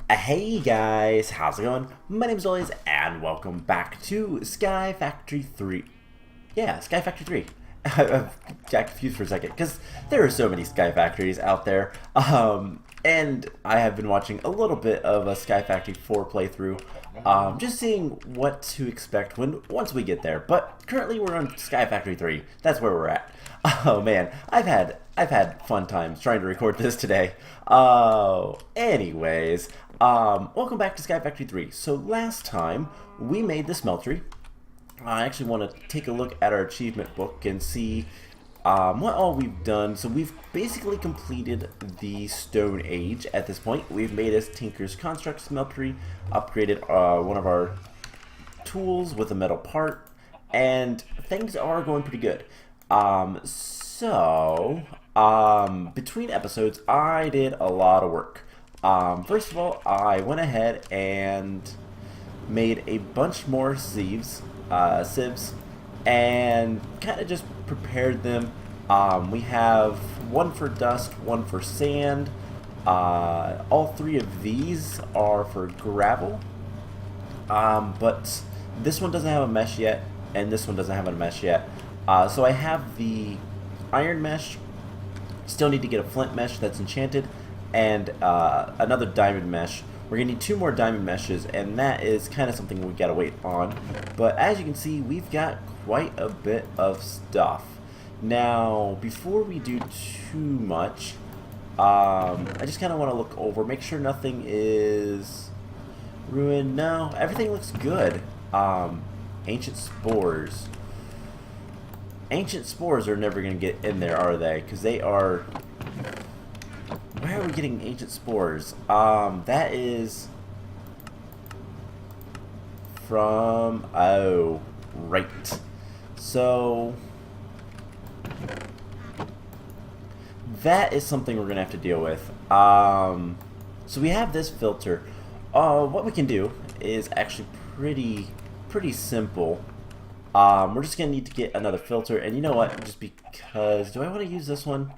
Hey guys, how's it going? My name's Oliz, and welcome back to Sky Factory 3. Yeah, Sky Factory 3. I got confused for a second, because there are so many Sky Factories out there. And I have been watching a little bit of a Sky Factory 4 playthrough, just seeing what to expect once we get there. But currently we're on Sky Factory 3. That's where we're at. Oh man, I've had fun times trying to record this today. Anyways, welcome back to Sky Factory 3. So last time we made the smeltery. I actually want to take a look at our achievement book and see what all we've done. So we've basically completed the Stone Age at this point. We've made us Tinker's Construct Smeltery, upgraded one of our tools with a metal part, and things are going pretty good. Between episodes, I did a lot of work. First of all, I went ahead and made a bunch more sieves, and kind of just prepared them. We have one for dust, one for sand. All three of these are for gravel, but this one doesn't have a mesh yet, and this one doesn't have a mesh yet. So I have the iron mesh. Still need to get a flint mesh that's enchanted, and another diamond mesh. We're gonna need 2 more diamond meshes, and that is kind of something we gotta wait on. But as you can see, we've got quite a bit of stuff. Now, before we do too much, I just kind of want to look over, make sure nothing is ruined. No, everything looks good. Ancient spores. Ancient spores are never going to get in there, are they? Because they are... Where are we getting ancient spores? That is... from... Oh, right. So... that is something we're going to have to deal with. So we have this filter. What we can do is actually pretty simple. We're just going to need to get another filter, and you know what, just because, do I want to use this one?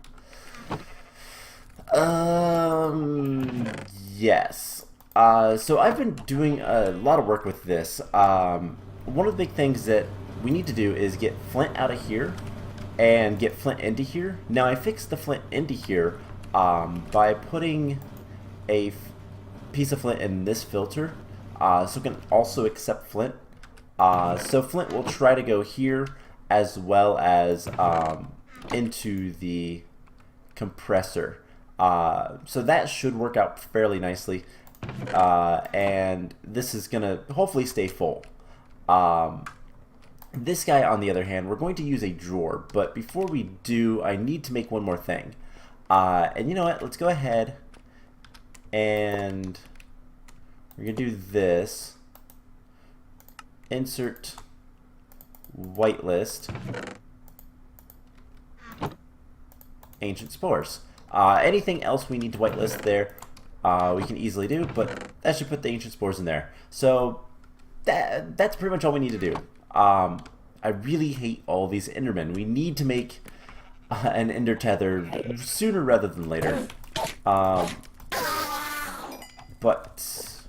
Yes. So I've been doing a lot of work with this. One of the big things that we need to do is get flint out of here and get flint into here. Now I fixed the flint into here by putting a piece of flint in this filter, so it can also accept flint. So flint will try to go here as well as into the compressor. So that should work out fairly nicely, and this is gonna hopefully stay full. This guy, on the other hand, we're going to use a drawer, but before we do, I need to make one more thing. And you know what, let's go ahead and we're gonna do this. Insert whitelist ancient spores. Anything else we need to whitelist there, we can easily do, but that should put the ancient spores in there. So that's pretty much all we need to do. I really hate all these endermen. We need to make an ender tether sooner rather than later. But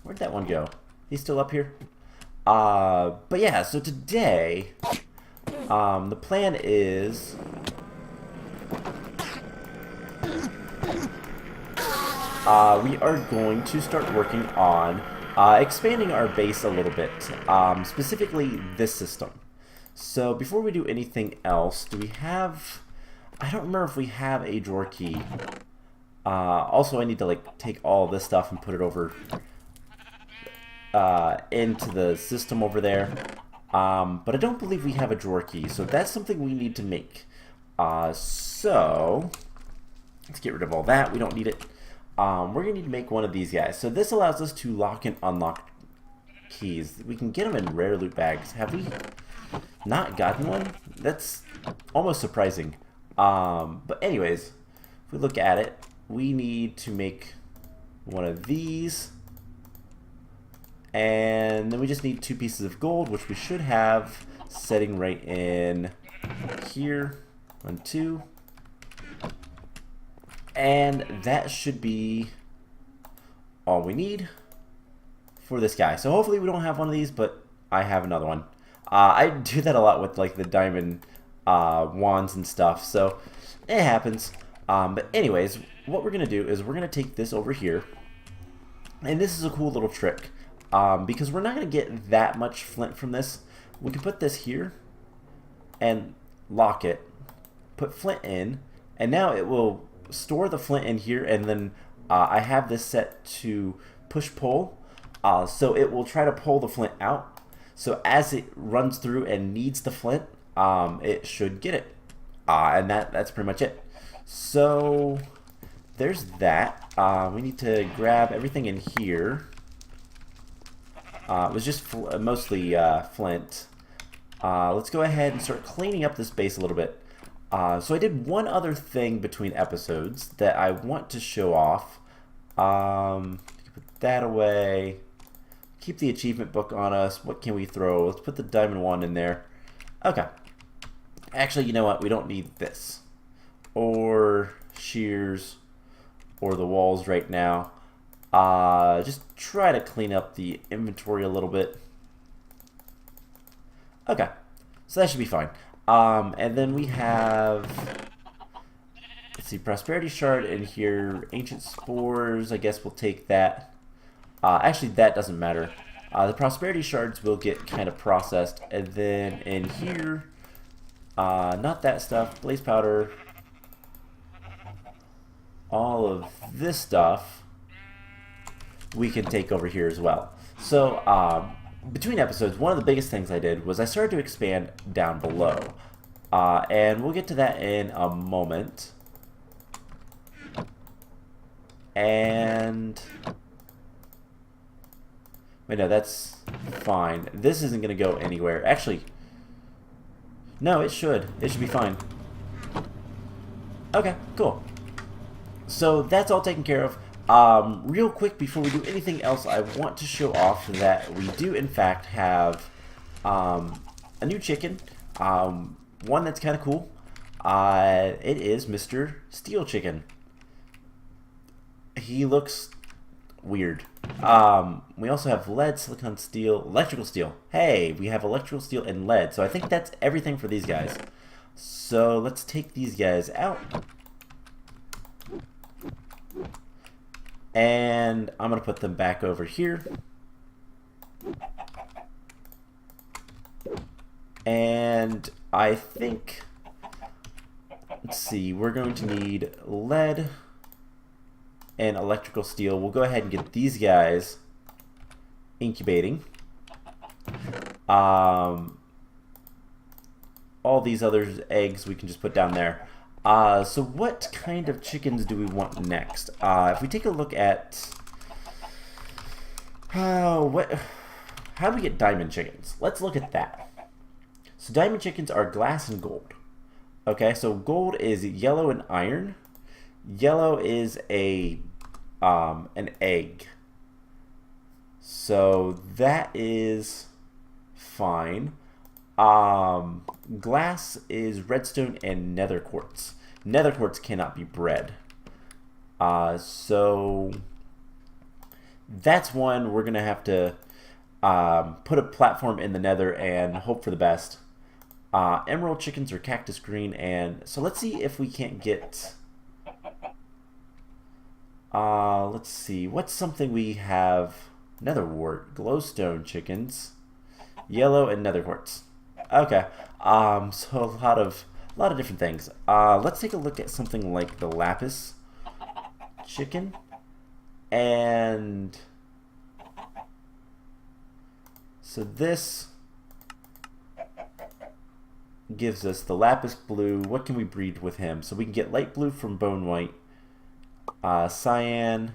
where'd that one go? He's still up here? But yeah, so today, the plan is we are going to start working on expanding our base a little bit, specifically this system. So before we do anything else, do we have... I don't remember if we have a drawer key. Also, I need to like take all this stuff and put it over into the system over there, but I don't believe we have a drawer key, so that's something we need to make. So let's get rid of all that. We don't need it. We're gonna need to make one of these guys. So this allows us to lock and unlock keys. We can get them in rare loot bags. Have we not gotten one? That's almost surprising. But anyways, if we look at it, we need to make one of these. And then we just need 2 pieces of gold, which we should have setting right in here. 1, 2. And that should be all we need. for this guy. So hopefully we don't have one of these, but I have another one. I do that a lot with like the diamond wands and stuff, so it happens. But anyways, what we're going to do is we're going to take this over here, and this is a cool little trick, because we're not going to get that much flint from this. We can put this here and lock it, put flint in, and now it will store the flint in here, and then I have this set to push-pull, so it will try to pull the flint out. So as it runs through and needs the flint, it should get it. And that's pretty much it. So there's that. We need to grab everything in here. It was just mostly flint. Let's go ahead and start cleaning up this base a little bit. So I did one other thing between episodes that I want to show off. Put that away. Keep the achievement book on us. What can we throw? Let's put the diamond wand in there. Okay. Actually, you know what? We don't need this. Or shears. Or the walls right now. Just try to clean up the inventory a little bit. Okay. So that should be fine. And then we have... Let's see. Prosperity shard in here. Ancient spores. I guess we'll take that. Actually, that doesn't matter. The prosperity shards will get kind of processed. And then in here, not that stuff, blaze powder, all of this stuff, we can take over here as well. So, between episodes, one of the biggest things I did was I started to expand down below. And we'll get to that in a moment. And... Wait, no, that's fine. This isn't going to go anywhere. Actually, no, it should. It should be fine. Okay, cool. So that's all taken care of. Real quick, before we do anything else, I want to show off that we do, in fact, have a new chicken. One that's kind of cool. It is Mr. Steel Chicken. He looks... weird. We also have lead, silicon steel, electrical steel. Hey, we have electrical steel and lead. So I think that's everything for these guys. So let's take these guys out. And I'm going to put them back over here. And I think, let's see, we're going to need lead and electrical steel. We'll go ahead and get these guys incubating. All these other eggs we can just put down there. So what kind of chickens do we want next? If we take a look at how do we get diamond chickens? Let's look at that. So diamond chickens are glass and gold. Okay, so gold is yellow and iron. Yellow is an egg. So that is fine. Glass is redstone and nether quartz. Nether quartz cannot be bred. So that's one we're gonna have to put a platform in the nether and hope for the best. Emerald chickens are cactus green, and so let's see if we can't get... let's see, what's something we have? Nether wart, glowstone chickens, yellow, and nether quartz. Okay, so a lot of different things. Let's take a look at something like the lapis chicken, and so this gives us the lapis blue. What can we breed with him? So we can get light blue from bone white, cyan,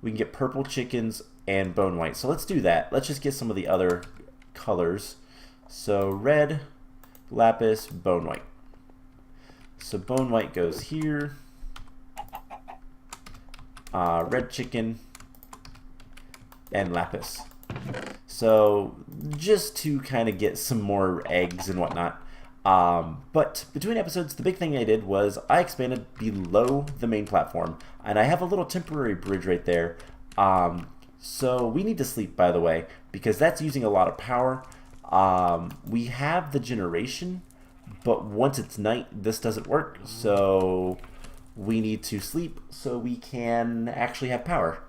we can get purple chickens and bone white. So let's do that. Let's just get some of the other colors. So red, lapis, bone white. So bone white goes here. Red chicken and lapis. So just to kind of get some more eggs and whatnot. But between episodes, the big thing I did was I expanded below the main platform, and I have a little temporary bridge right there. So we need to sleep, by the way, because that's using a lot of power. We have the generation, but once it's night, this doesn't work. So we need to sleep so we can actually have power.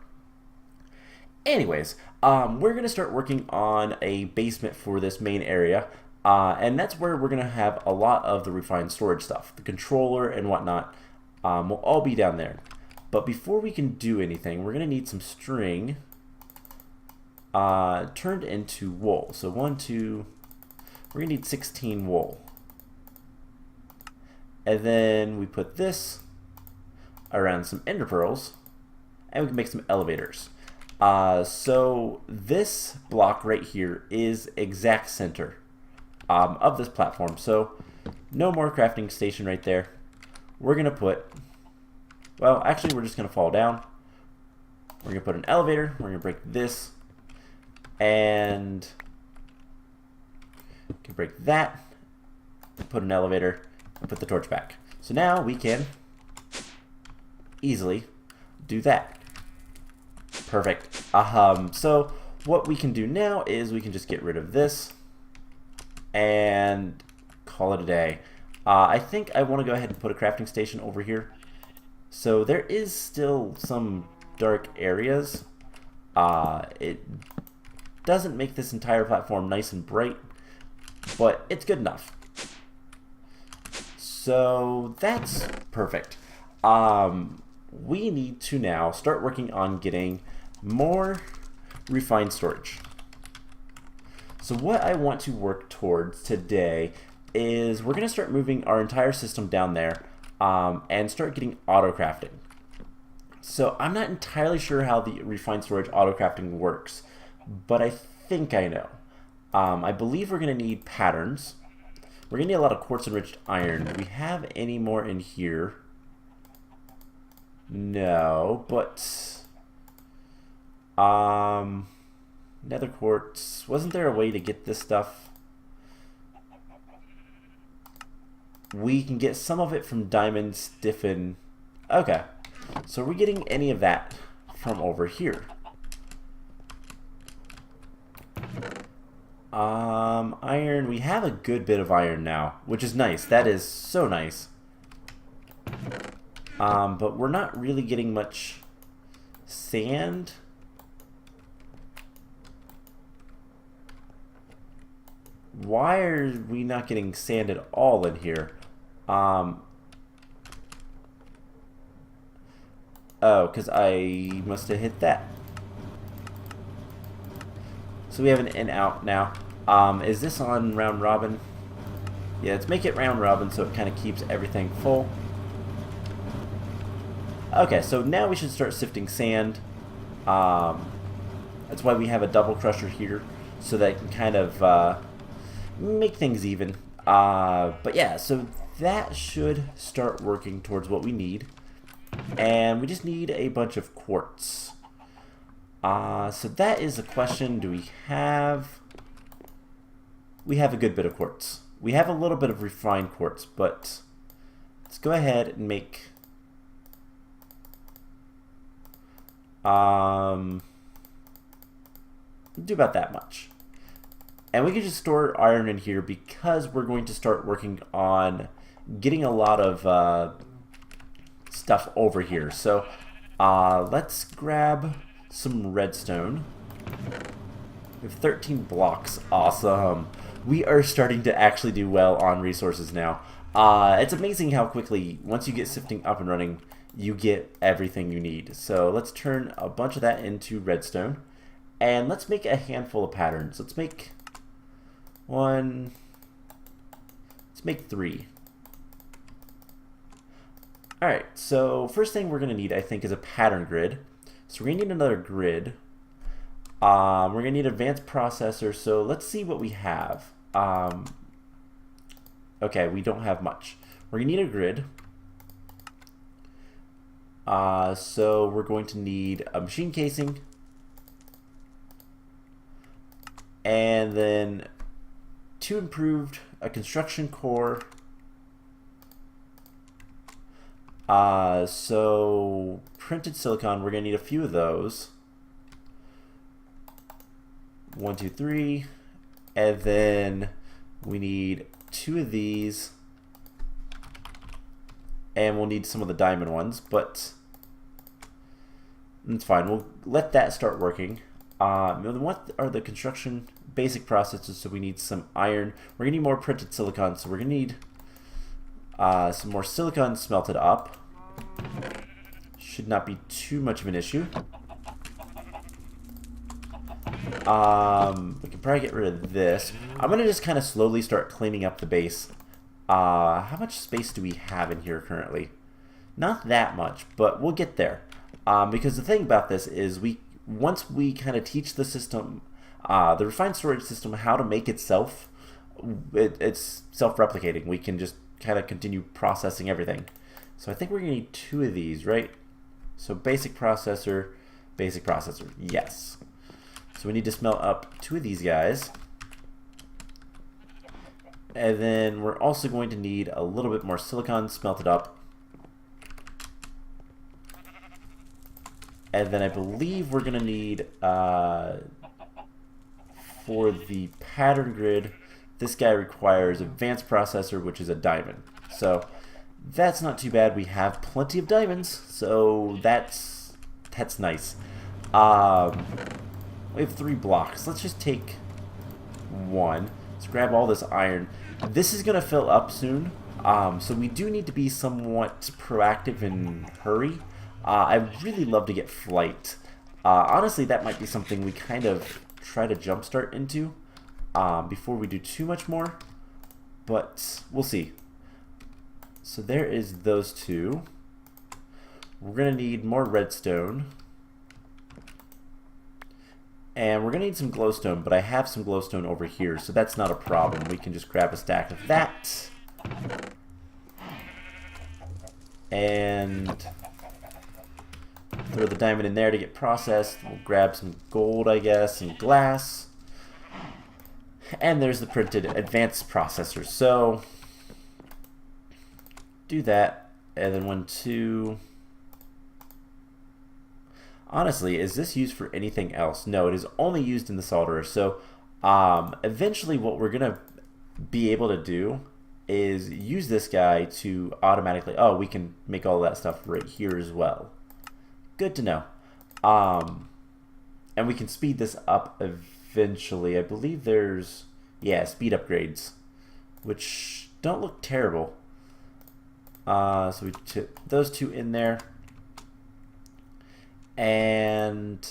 Anyways, we're going to start working on a basement for this main area. And that's where we're going to have a lot of the refined storage stuff. The controller and whatnot will all be down there. But before we can do anything, we're going to need some string turned into wool. So we're going to need 16 wool. And then we put this around some ender pearls, and we can make some elevators. So this block right here is exact center of this platform. So no more crafting station right there. We're going to put, well, actually we're just going to fall down. We're going to put an elevator. We're going to break this. And we can break that. Put an elevator. And put the torch back. So now we can easily do that. Perfect. So what we can do now is we can just get rid of this and call it a day. I think I want to go ahead and put a crafting station over here. So there is still some dark areas. It doesn't make this entire platform nice and bright, but it's good enough. So that's perfect. We need to now start working on getting more refined storage. So what I want to work towards today is we're going to start moving our entire system down there and start getting auto crafting. So I'm not entirely sure how the refined storage auto crafting works, but I think I know. I believe we're going to need patterns. We're going to need a lot of quartz enriched iron. Do we have any more in here? No, but nether quartz. Wasn't there a way to get this stuff? We can get some of it from diamond stiffen. Okay, so are we getting any of that from over here? Iron, we have a good bit of iron now, which is nice. That is so nice. But we're not really getting much sand. Why are we not getting sand at all in here? Oh, because I must have hit that. So we have an in-out now. Is this on round robin? Yeah, let's make it round robin so it kind of keeps everything full. Okay, so now we should start sifting sand. That's why we have a double crusher here, so that it can kind of make things even. But yeah, so that should start working towards what we need. And we just need a bunch of quartz. So that is the question. Do we have... We have a good bit of quartz. We have a little bit of refined quartz, but let's go ahead and make... do about that much. And we can just store iron in here because we're going to start working on getting a lot of stuff over here. So let's grab some redstone. We have 13 blocks. Awesome. We are starting to actually do well on resources now. It's amazing how quickly, once you get sifting up and running, you get everything you need. So let's turn a bunch of that into redstone. And let's make a handful of patterns. Let's make one. Let's make 3. Alright, so first thing we're going to need, I think, is a pattern grid. So we're going to need another grid. We're going to need an advanced processor, so let's see what we have. Okay, we don't have much. We're going to need a grid. So we're going to need a machine casing. And then 2 improved, a construction core. So printed silicon, we're going to need a few of those. 1, 2, 3. And then we need 2 of these. And we'll need some of the diamond ones, but it's fine. We'll let that start working. What are the construction basic processes? So we need some iron. We're going to need more printed silicon, so we're going to need some more silicon smelted up. Should not be too much of an issue. We can probably get rid of this. I'm going to just kind of slowly start cleaning up the base. How much space do we have in here currently? Not that much, but we'll get there. Because the thing about this is once we kind of teach the system, the refined storage system, how to make itself, it's self-replicating. We can just kind of continue processing everything. So I think we're going to need 2 of these, right? So basic processor, yes. So we need to smelt up 2 of these guys. And then we're also going to need a little bit more silicon smelted up. And then I believe we're going to need, for the pattern grid, this guy requires advanced processor, which is a diamond. So that's not too bad. We have plenty of diamonds, so that's nice. We have 3 blocks. Let's just take 1. Let's grab all this iron. This is going to fill up soon, so we do need to be somewhat proactive and hurry. I'd really love to get flight. Honestly, that might be something we kind of try to jumpstart into before we do too much more, but we'll see. So there is those 2. We're going to need more redstone. And we're going to need some glowstone, but I have some glowstone over here, so that's not a problem. We can just grab a stack of that. And throw the diamond in there to get processed. We'll grab some gold, I guess, and glass. And there's the printed advanced processor. So do that, and then 1, 2. Honestly, is this used for anything else? No, it is only used in the solderer. So eventually what we're going to be able to do is use this guy to automatically... Oh, we can make all that stuff right here as well. Good to know. And we can speed this up eventually. I believe there's... Yeah, speed upgrades, which don't look terrible. So we took those 2 in there. And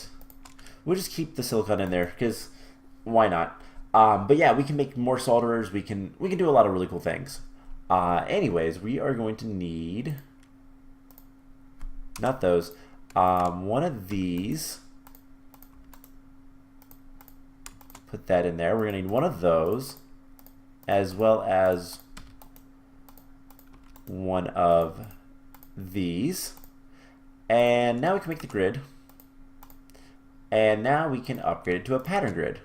we'll just keep the silicon in there because why not? But yeah, we can make more solderers. We can do a lot of really cool things. Anyways, we are going to need not those. One of these. Put that in there. We're gonna need one of those, as well as one of these. And now we can make the grid. And now we can upgrade it to a pattern grid.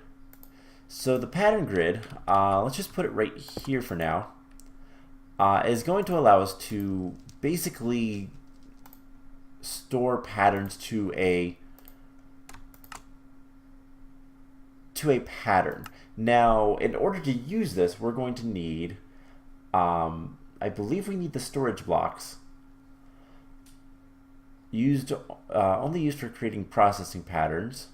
So the pattern grid, let's just put it right here for now, is going to allow us to basically store patterns to a pattern. Now, in order to use this, we're going to need, I believe we need the storage blocks. Only used for creating processing patterns.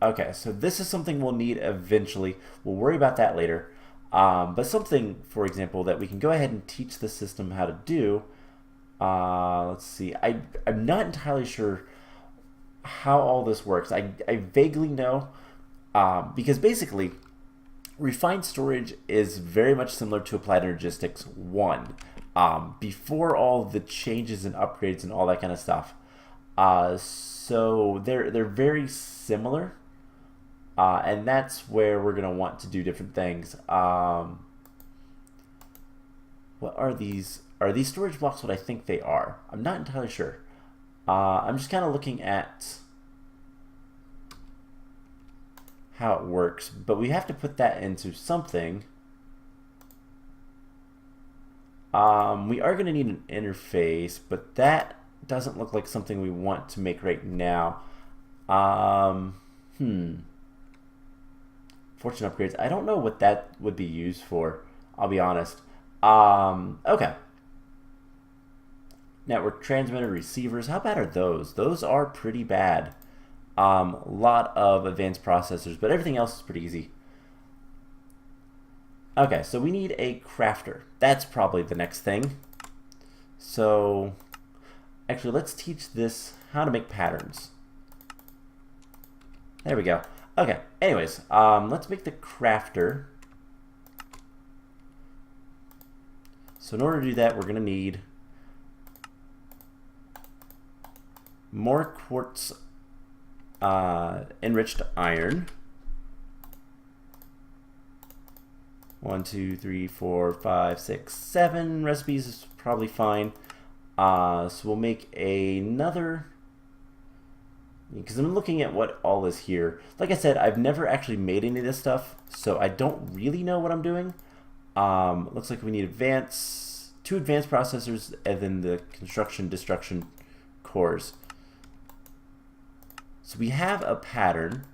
Okay, so this is something we'll need eventually. We'll worry about that later. But something, for example, that we can go ahead and teach the system how to do. Let's see. I'm not entirely sure how all this works. I vaguely know, because basically, refined storage is very much similar to Applied Energistics 1. Before all the changes and upgrades and all that kind of stuff. So they're very similar, and that's where we're gonna want to do different things. What are these? Are these storage blocks what I think they are? I'm not entirely sure. I'm just kind of looking at how it works, but we have to put that into something. We are going to need an interface, but that doesn't look like something we want to make right now. Fortune upgrades. I don't know what that would be used for. I'll be honest. Okay. Network transmitter receivers. How bad are those? Those are pretty bad. A lot of advanced processors, but everything else is pretty easy. Okay, so we need a crafter. That's probably the next thing. So, actually, let's teach this how to make patterns. There we go. Okay, anyways, let's make the crafter. So in order to do that, we're going to need more quartz enriched iron. 1, 2, 3, 4, 5, 6, 7 recipes is probably fine. So we'll make another, because I'm looking at what all is here. Like I said, I've never actually made any of this stuff, so I don't really know what I'm doing. Looks like we need two advanced processors, and then the construction destruction cores. So we have a pattern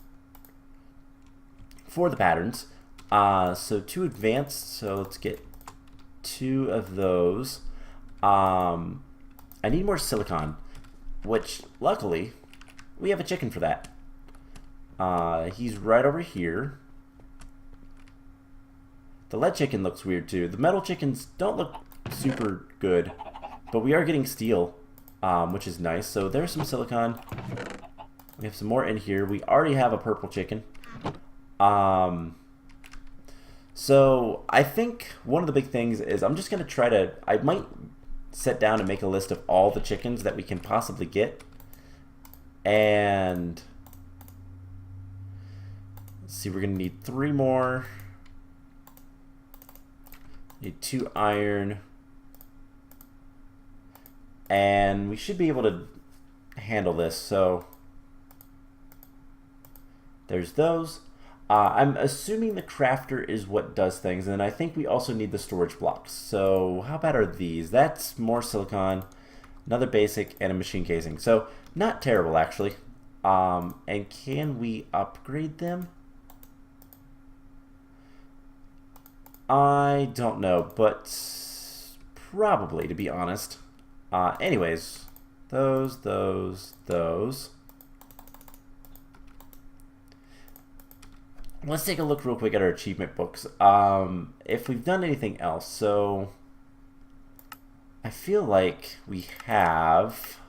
for the patterns. So 2 advanced, so let's get 2 of those. I need more silicon, which luckily we have a chicken for that. He's right over here. The lead chicken looks weird too. The metal chickens don't look super good, but we are getting steel, which is nice. So there's some silicon. We have some more in here. We already have a purple chicken. So I think one of the big things is I'm just going to try to, I might sit down and make a list of all the chickens that we can possibly get. And let's see, we're going to need 3 more. Need 2 iron. And we should be able to handle this. So there's those. I'm assuming the crafter is what does things, and I think we also need the storage blocks. So how bad are these? That's more silicon, another basic, and a machine casing. So not terrible, actually. And can we upgrade them? I don't know, but probably, to be honest. Anyways, those. Let's take a look real quick at our achievement books. If we've done anything else, so I feel like we have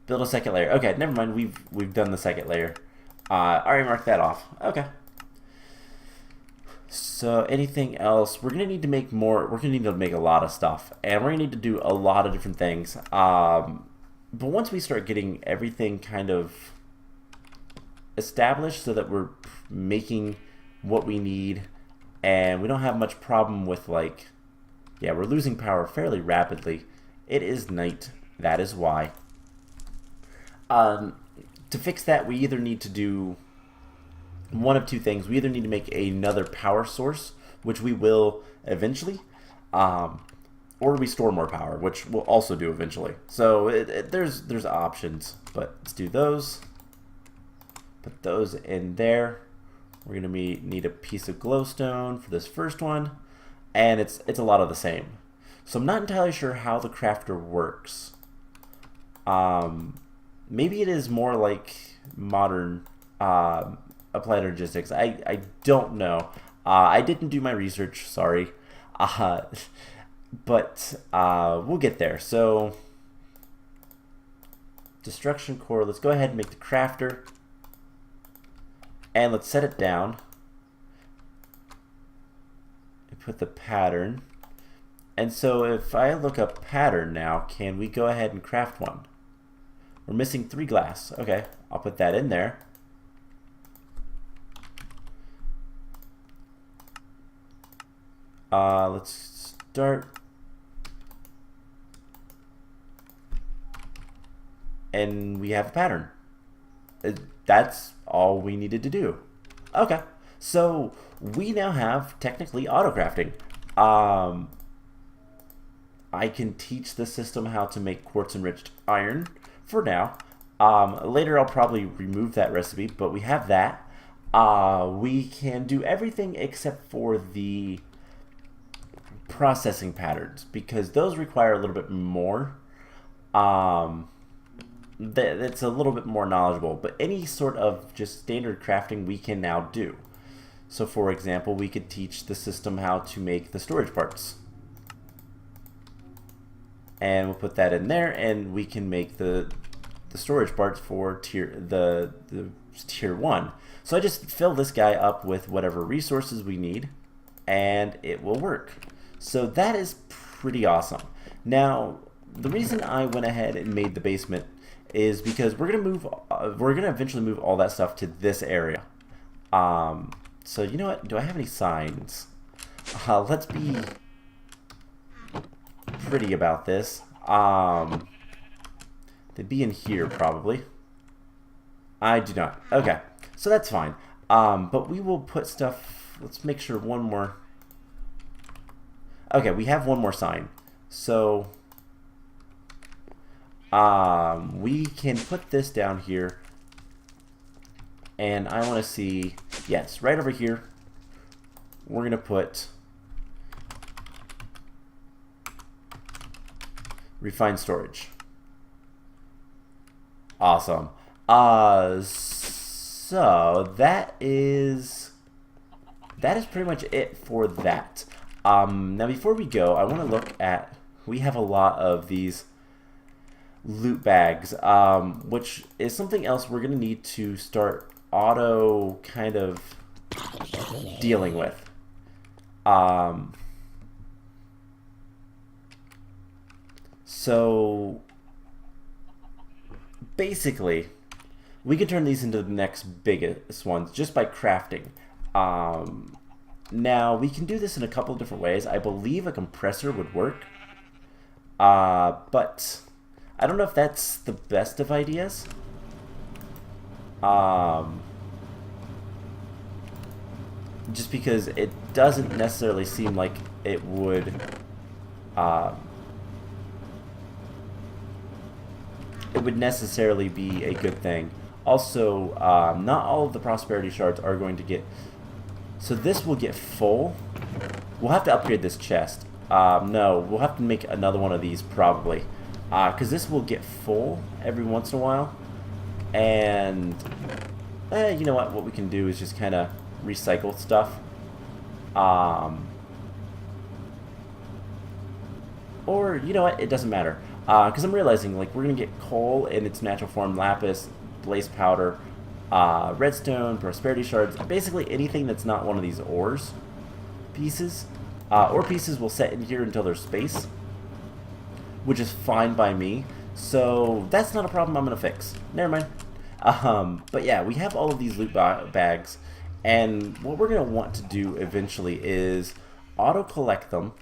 build a second layer. Okay, never mind. We've done the second layer. Already marked that off. Okay. So anything else? We're gonna need to make more. We're gonna need to make a lot of stuff, and we're gonna need to do a lot of different things. But once we start getting everything kind of established so that we're making what we need and we don't have much problem with, like, yeah, we're losing power fairly rapidly. It is night. That is why. To fix that, we either need to do one of 2 things. We either need to make another power source, which we will eventually, or we store more power, which we'll also do eventually. So there's options, but let's do those. Put those in there. We're gonna need a piece of glowstone for this first one, and it's a lot of the same. So I'm not entirely sure how the crafter works. Maybe it is more like modern applied logistics. I don't know. I didn't do my research. Sorry. But we'll get there. So destruction core, let's go ahead and make the crafter, and let's set it down and put the pattern. And so if I look up pattern now, can we go ahead and craft one? We're missing 3 glass. Okay, I'll put that in there. Let's start. And we have a pattern. That's all we needed to do. Okay, so we now have technically auto crafting. I can teach the system how to make quartz enriched iron, for now. Later I'll probably remove that recipe, but we have that. We can do everything except for the processing patterns, because those require a little bit more. It's a little bit more knowledgeable, but any sort of just standard crafting we can now do. So for example, we could teach the system how to make the storage parts. And we'll put that in there, and we can make the storage parts for the tier 1. So I just fill this guy up with whatever resources we need, and it will work. So that is pretty awesome. Now, the reason I went ahead and made the basement is because we're gonna eventually move all that stuff to this area. So you know what? Do I have any signs? Let's be pretty about this. They'd be in here probably. I do not. Okay, so that's fine. But we will put stuff. Let's make sure one more. Okay, we have one more sign. So we can put this down here, and I want to see, yes, right over here, we're going to put refined storage. Awesome. So that is pretty much it for that. Now before we go, I want to look at, we have a lot of these loot bags, which is something else we're going to need to start auto kind of dealing with. So basically, we can turn these into the next biggest ones just by crafting. Now, we can do this in a couple of different ways. I believe a compressor would work, but I don't know if that's the best of ideas. Just because it doesn't necessarily seem like it would necessarily be a good thing. Also, not all of the prosperity shards are going to get, so this will get full. We'll have to upgrade this chest. No, we'll have to make another one of these probably, because this will get full every once in a while. And you know what we can do is just kind of recycle stuff. Or you know what, it doesn't matter, because I'm realizing like we're gonna get coal in its natural form, lapis, blaze powder, redstone, prosperity shards, basically anything that's not one of these ores pieces. Ore pieces will set in here until there's space, which is fine by me. So that's not a problem I'm gonna fix. Never mind. But yeah, we have all of these loot bags, and what we're gonna want to do eventually is auto collect them,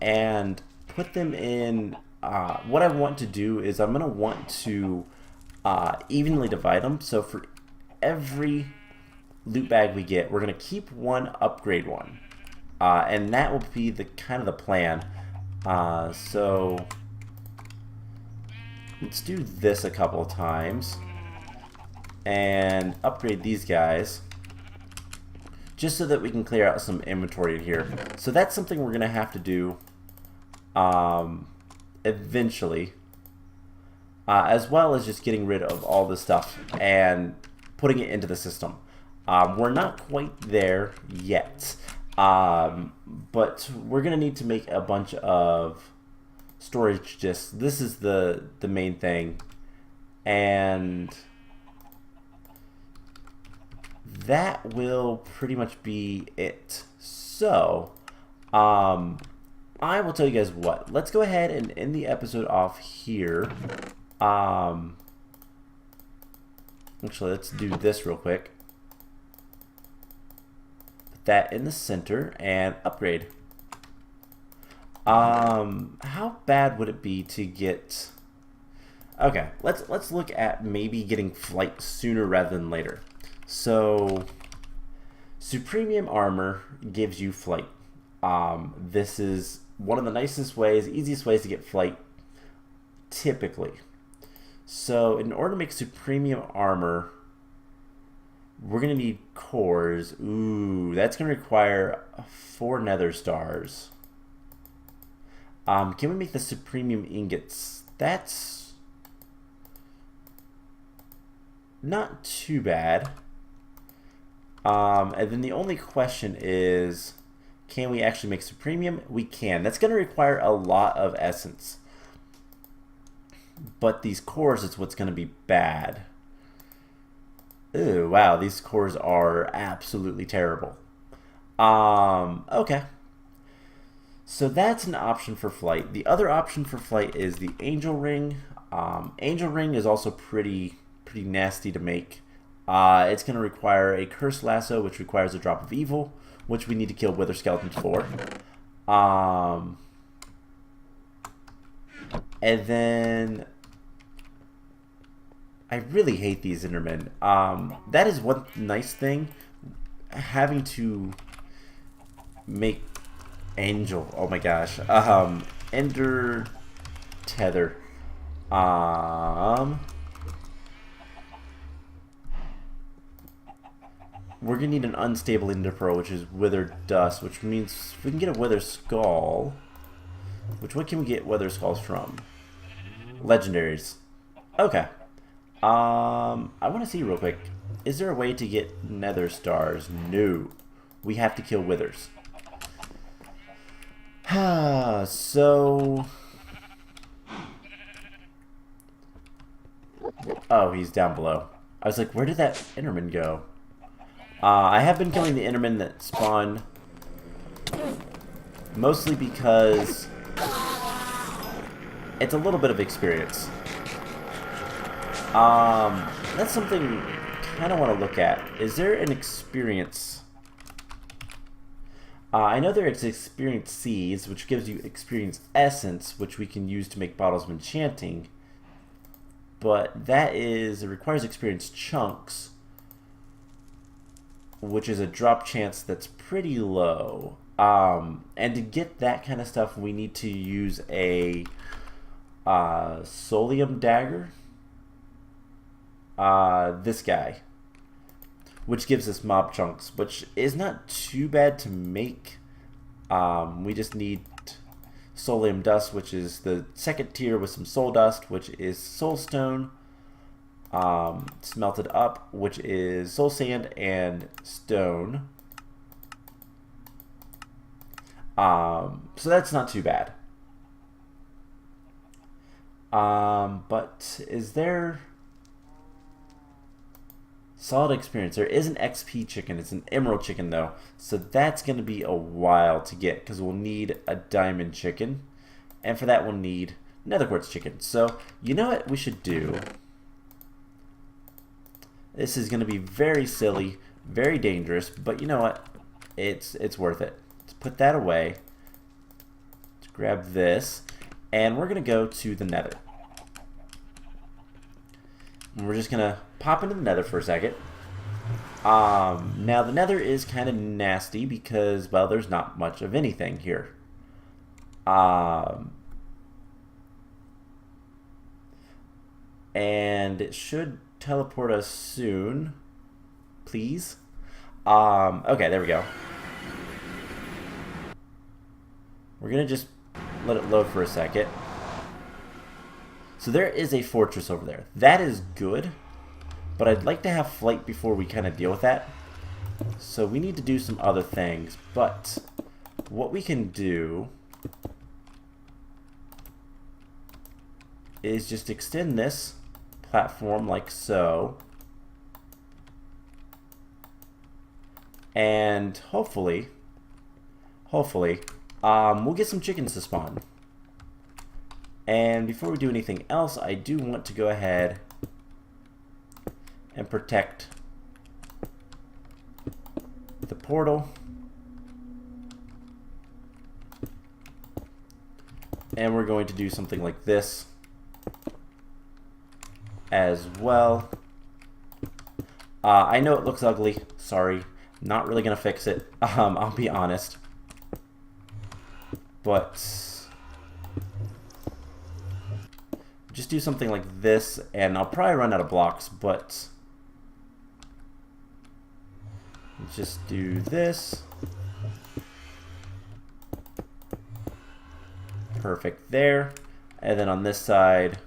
and put them in. What I want to do is I'm gonna want to evenly divide them. So for every loot bag we get, we're gonna keep one, upgrade one, and that will be the kind of the plan. So let's do this a couple of times and upgrade these guys, just so that we can clear out some inventory in here. So that's something we're gonna have to do eventually, as well as just getting rid of all this stuff and putting it into the system. We're not quite there yet, but we're gonna need to make a bunch of storage disks. This is the main thing, and that will pretty much be it. So I will tell you guys what, let's go ahead and end the episode off here. Actually, let's do this real quick. Put that in the center and upgrade. How bad would it be to get, okay, let's look at maybe getting flight sooner rather than later. So Supremium armor gives you flight. This is one of the nicest ways, easiest ways to get flight typically. So in order to make supremium armor, we're going to need cores. Ooh, that's going to require 4 nether stars. Can we make the supremium ingots? That's not too bad. And then the only question is, can we actually make supremium? We can. That's going to require a lot of essence. But these cores is what's going to be bad. Ooh, wow, these cores are absolutely terrible. Okay. So that's an option for flight. The other option for flight is the angel ring. Angel ring is also pretty nasty to make. It's going to require a cursed lasso, which requires a drop of evil, which we need to kill wither skeletons for. And then I really hate these Endermen. That is one nice thing, having to make angel. Oh my gosh. Ender tether. We're gonna need an unstable ender pearl, which is wither dust, which means we can get a wither skull. Which one can we get wither skulls from? Legendaries. Okay. I want to see real quick. Is there a way to get nether stars? No. We have to kill withers. So... Oh, he's down below. I was like, where did that Enderman go? I have been killing the Endermen that spawn mostly because it's a little bit of experience. That's something I kind of want to look at. Is there an experience? I know there is experience seeds, which gives you experience essence, which we can use to make bottles of enchanting. But that is, it requires experience chunks, which is a drop chance that's pretty low. And to get that kind of stuff, we need to use a solium dagger. This guy, which gives us mob chunks, which is not too bad to make. We just need solium dust, which is the second tier, with some soul dust, which is soul stone, smelted up, which is soul sand and stone. So that's not too bad. But is there solid experience? There is an XP chicken. It's an emerald chicken though, so that's going to be a while to get because we'll need a diamond chicken, and for that we'll need nether quartz chicken. So you know what we should do? This is going to be very silly, very dangerous, but you know what? It's worth it. Let's put that away. Let's grab this, and we're going to go to the nether. And we're just going to pop into the nether for a second. Now the nether is kind of nasty because, well, there's not much of anything here. And it should teleport us soon. Please. Okay, there we go. We're going to just let it load for a second. So there is a fortress over there. That is good, but I'd like to have flight before we kind of deal with that. So we need to do some other things, but what we can do is just extend this platform like so, and hopefully we'll get some chickens to spawn. And before we do anything else, I do want to go ahead and protect the portal. And we're going to do something like this as well. I know it looks ugly. Sorry. Not really going to fix it. I'll be honest. But just do something like this, and I'll probably run out of blocks, but let's just do this. Perfect there. And then on this side,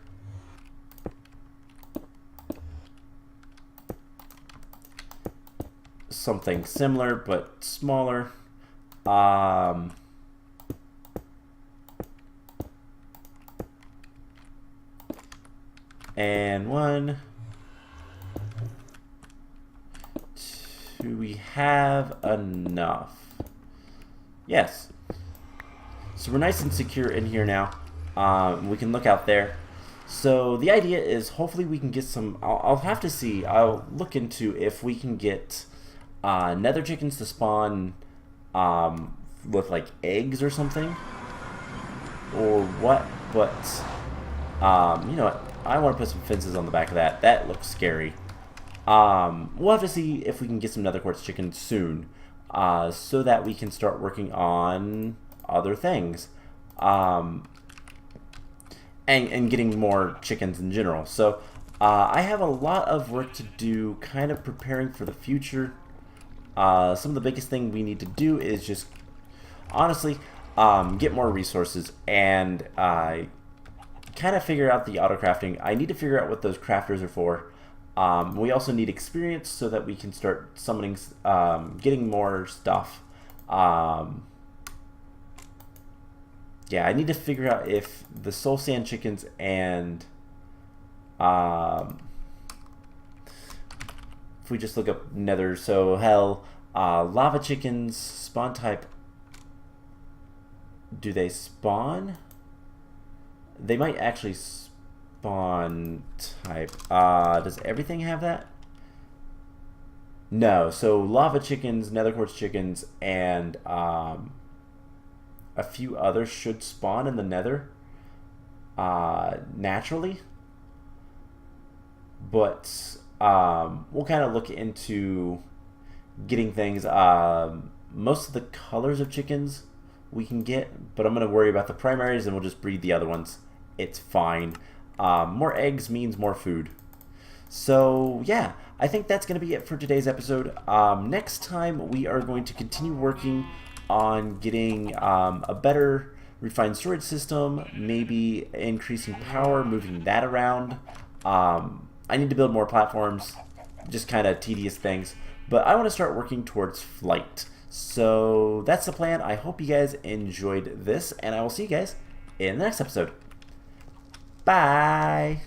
something similar but smaller. And 1, 2, we have enough. Yes. So we're nice and secure in here now. We can look out there. So the idea is hopefully we can get some, I'll have to see, I'll look into if we can get nether chickens to spawn with like eggs or something. Or what, but you know what, I want to put some fences on the back of that. That looks scary. We'll have to see if we can get some nether quartz chickens soon, so that we can start working on other things, and getting more chickens in general. So I have a lot of work to do, kind of preparing for the future. Some of the biggest thing we need to do is just honestly get more resources and kind of figure out the auto crafting. I need to figure out what those crafters are for. We also need experience so that we can start summoning, getting more stuff. Yeah, I need to figure out if the soul sand chickens and if we just look up nether, so hell, lava chickens, spawn type, do they spawn? They might actually spawn type. Does everything have that? No, so lava chickens, nether quartz chickens, and a few others should spawn in the nether naturally. But we'll kind of look into getting things. Most of the colors of chickens we can get, but I'm going to worry about the primaries and we'll just breed the other ones. It's fine. More eggs means more food. So yeah, I think that's going to be it for today's episode. Next time we are going to continue working on getting a better refined storage system, maybe increasing power, moving that around. I need to build more platforms, just kind of tedious things, but I want to start working towards flight. So that's the plan. I hope you guys enjoyed this, and I will see you guys in the next episode. Bye!